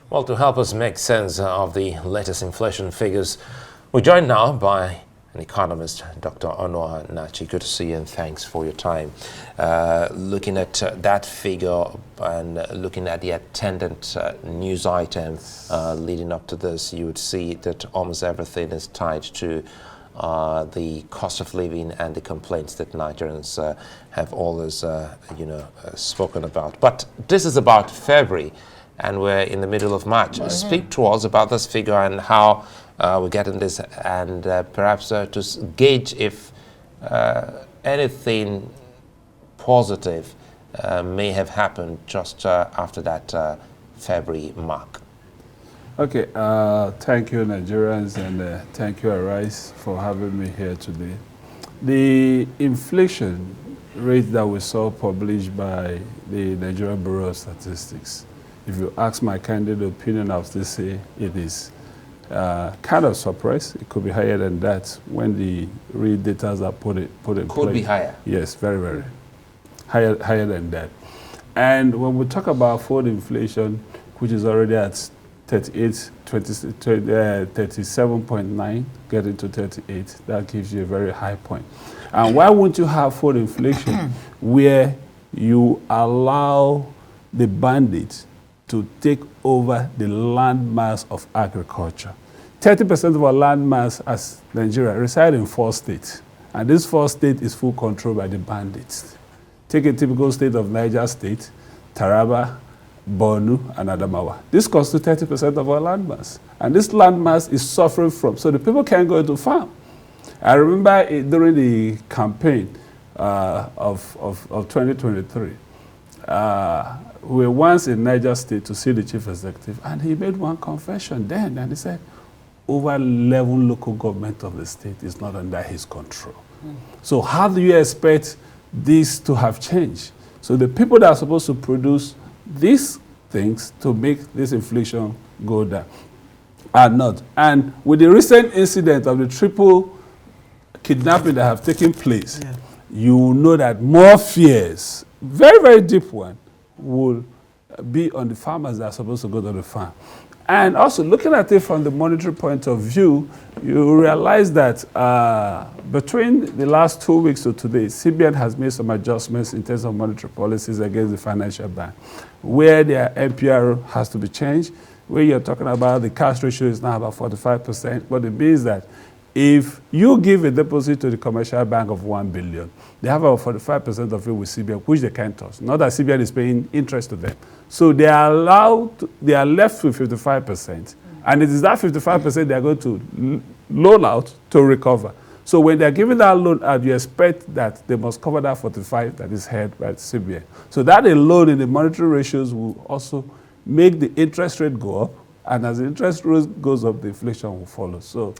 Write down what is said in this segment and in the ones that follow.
Well, to help us make sense of the latest inflation figures, we're joined now by an economist, Dr. Onuoha Nnachi. Good to see you and thanks for your time. Looking at that figure and looking at the attendant news items leading up to this, you would see that almost everything is tied to the cost of living and the complaints that Nigerians have always, spoken about. But this is about February, and we're in the middle of March. Speak to us about this figure and how we're getting this, and perhaps to gauge if anything positive may have happened just after that February mark. Okay, thank you, Nigerians, and thank you, Arise, for having me here today. The inflation rate that we saw published by the Nigerian Bureau of Statistics, if you ask my candid opinion, I would still say it is kind of suppressed. It could be higher than that when the real data are put in place. Could be higher? Yes, very, very. Higher than that. And when we talk about food inflation, which is already at 37.9, getting to 38, that gives you a very high point. And why won't you have food inflation where you allow the bandits to take over the landmass of agriculture? 30% of our landmass as Nigeria reside in 4 states. And this 4 states is full control by the bandits. Take a typical state of Niger State, Taraba, Borno, and Adamawa. This constitutes 30% of our landmass. And this landmass is suffering from, so the people can't go into farm. I remember during the campaign of 2023, we were once in Niger State to see the chief executive, and he made one confession then, and he said, over 11 local government of the state is not under his control. So how do you expect this to have changed? So the people that are supposed to produce these things to make this inflation go down are not. And with the recent incident of the triple kidnapping that have taken place, you know that more fears, very, very deep one, will be on the farmers that are supposed to go to the farm. And also looking at it from the monetary point of view, you realize that between the last 2 weeks to today, CBN has made some adjustments in terms of monetary policies against the financial bank, where their MPR has to be changed, where you're talking about the cash ratio is now about 45%, but it means that if you give a deposit to the commercial bank of 1 billion, they have about 45% of it with CBN, which they can't touch. Not that CBN is paying interest to them. So they are they are left with 55%. And it is that 55% they are going to loan out to recover. So when they're giving that loan out, you expect that they must cover that 45 that is held by CBN. So that alone in the monetary ratios will also make the interest rate go up. And as the interest rate goes up, the inflation will follow. So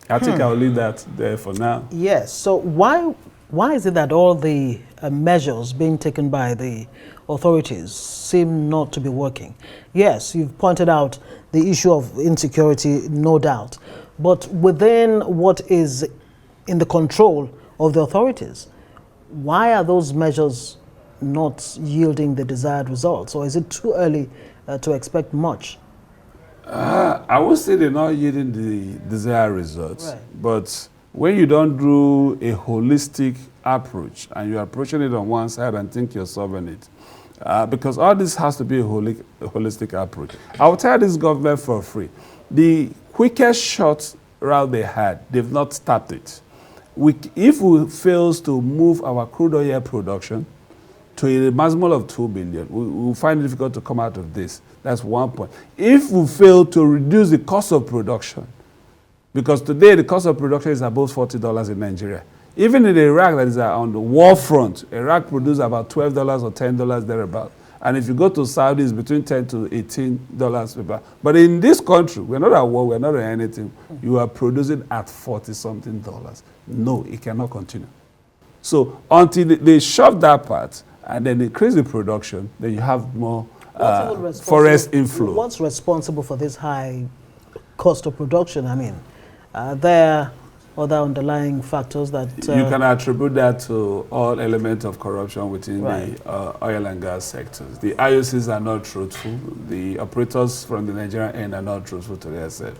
I think I'll leave that there for now. Yes. So why is it that all the measures being taken by the authorities seem not to be working? Yes, you've pointed out the issue of insecurity, no doubt. But within what is in the control of the authorities, why are those measures not yielding the desired results? Or is it too early to expect much? I would say they're not yielding the desired results, right. But when you don't do a holistic approach and you're approaching it on one side and think you're solving it, because all this has to be a holistic approach. I will tell this government for free, the quickest shot route they had, they've not stopped it. If we fail to move our crude oil production to a maximum of 2 billion, we will find it difficult to come out of this. That's one point. If we fail to reduce the cost of production, because today the cost of production is above $40 in Nigeria. Even in Iraq, that is on the war front, Iraq produces about $12 or $10 thereabout. And if you go to Saudi, it's between $10 to $18 per barrel. But in this country, we're not at war, we're not at anything. You are producing at $40-something. No, it cannot continue. So until they shove that part and then increase the production, then you have more forest inflow. What's responsible for this high cost of production? I mean, there other underlying factors that... you can attribute that to all elements of corruption within Right. the oil and gas sectors. The IOCs are not truthful. The operators from the Nigerian end are not truthful to themselves.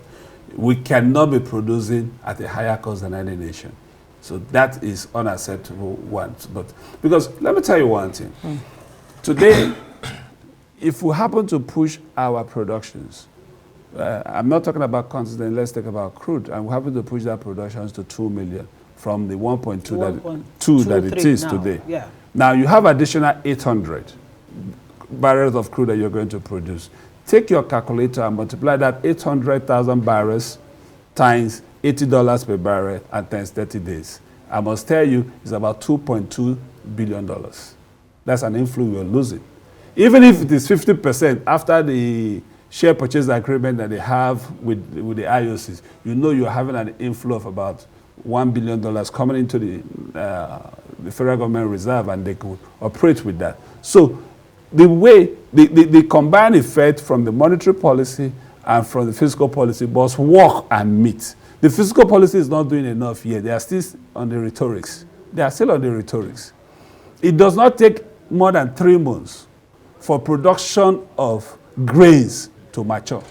We cannot be producing at a higher cost than any nation. So that is unacceptable one. But because let me tell you one thing. Today, if we happen to push our productions, I'm not talking about continent, let's talk about crude, and we happen to push that productions to 2 million from the 1.2 that it is now. today. Yeah. Now you have additional 800 barrels of crude that you're going to produce. Take your calculator and multiply that 800,000 barrels times $80 per barrel and times 30 days. I must tell you, it's about $2.2 billion. That's an inflow you're losing. Even if it is 50% after the share purchase agreement that they have with the IOCs, you know you're having an inflow of about $1 billion coming into the federal government reserve, and they could operate with that. So the way, the combined effect from the monetary policy and from the fiscal policy must work and meet. The fiscal policy is not doing enough yet. They are still on the rhetorics. They are still on the rhetorics. It does not take more than 3 months for production of grains to mature.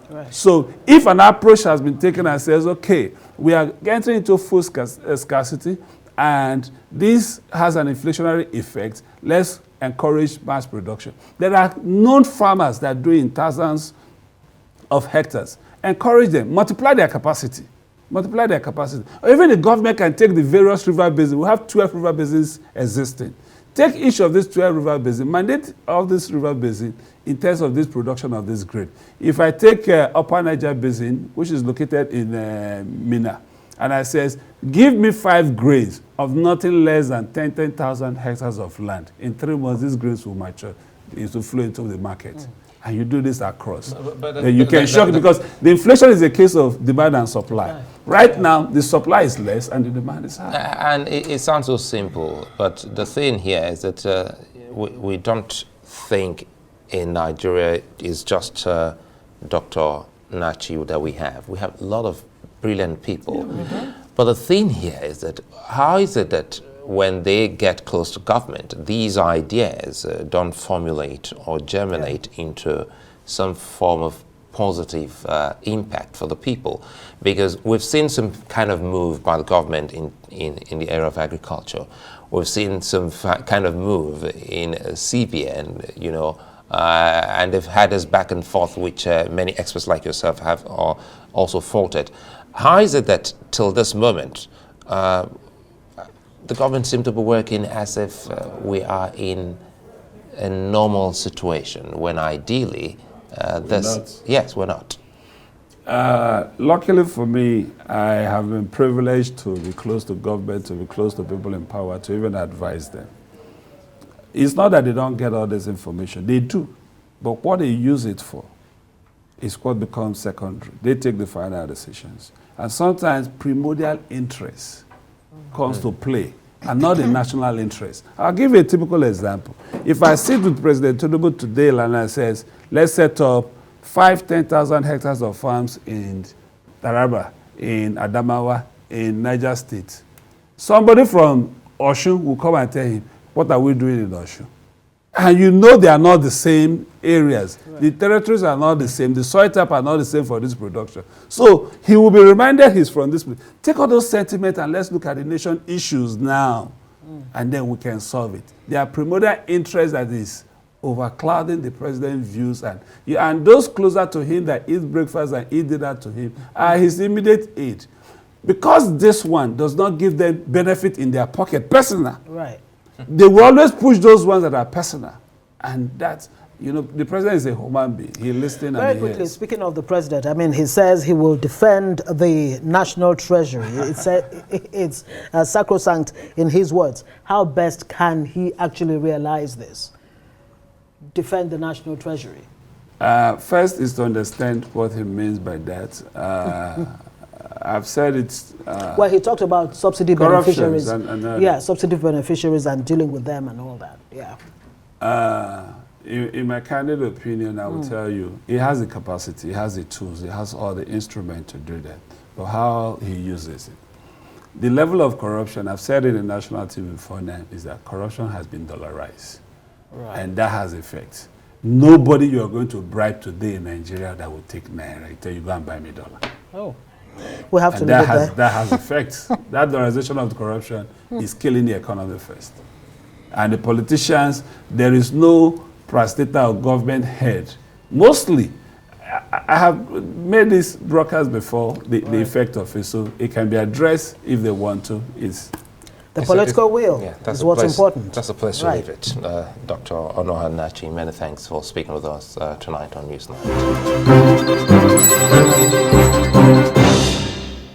Right. So if an approach has been taken and says, okay, we are getting into full scarcity and this has an inflationary effect, let's encourage mass production. There are known farmers that are doing thousands of hectares. Encourage them, multiply their capacity. Multiply their capacity. Or even the government can take the various river basins. We have 12 river basins existing. Take each of these 12 river basins, mandate all this river basin in terms of this production of this grain. If I take Upper Niger Basin, which is located in Minna, and I says, give me 5 grains of nothing less than 10,000 hectares of land. In 3 months, these grains will mature. It will flow into the market. And you do this across. Then you can shock, because the inflation is a case of demand and supply. Right now, the supply is less and the demand is high. And it sounds so simple, but the thing here is that we don't think in Nigeria is just Dr. Nnachi that we have. We have a lot of brilliant people. But the thing here is that how is it that when they get close to government, these ideas don't formulate or germinate into some form of positive impact for the people? Because we've seen some kind of move by the government in the area of agriculture. We've seen some kind of move in CBN, you know, and they've had this back and forth, which many experts like yourself have also faulted. How is it that till this moment, the government seems to be working as if we are in a normal situation, when ideally yes, we're not. Luckily for me, I have been privileged to be close to government, to be close to people in power, to even advise them. It's not that they don't get all this information. They do. But what they use it for is what becomes secondary. They take the final decisions. And sometimes primordial interest comes to play, and not the national interest. I'll give you a typical example. If I sit with President Tinubu today and I says, let's set up 10,000 hectares of farms in Taraba, in Adamawa, in Niger State, somebody from Osun will come and tell him, what are we doing in Osun? And you know they are not the same areas. Right. The territories are not the same. The soil type are not the same for this production. So he will be reminded he's from this place. Take all those sentiments and let's look at the nation issues now. And then we can solve it. There are primordial interests that is overclouding the president's views. And those closer to him that eat breakfast and eat dinner to him are his immediate aid. Because this one does not give them benefit in their pocket, personal. Right. They will always push those ones that are personal. And that's, you know, the president is a human being. He listens and he hears. Very quickly, speaking of the president, I mean, he says he will defend the national treasury. It's sacrosanct in his words. How best can he actually realize this? Defend the national treasury. First is to understand what he means by that. I've said it's... well, he talked about subsidy beneficiaries. And subsidy beneficiaries and dealing with them and all that. Yeah. In my candid opinion, I will tell you, he has the capacity, he has the tools, he has all the instruments to do that. But how he uses it. the level of corruption, I've said it in national TV before now, is that corruption has been dollarized. Right. And that has effect. Nobody you are going to bribe today in Nigeria that will take Naira, tell you go and buy me dollar. Oh, we have to And leave it there. that has effects. That dollarization of the corruption is killing the economy first. And the politicians, there is no parastatal or government head. Mostly, I have made these broadcasts before, the effect of it, so it can be addressed if they want to. The political will is what's important. That's a place to leave it. Dr. Onuoha Nnachi, many thanks for speaking with us tonight on Newsnight.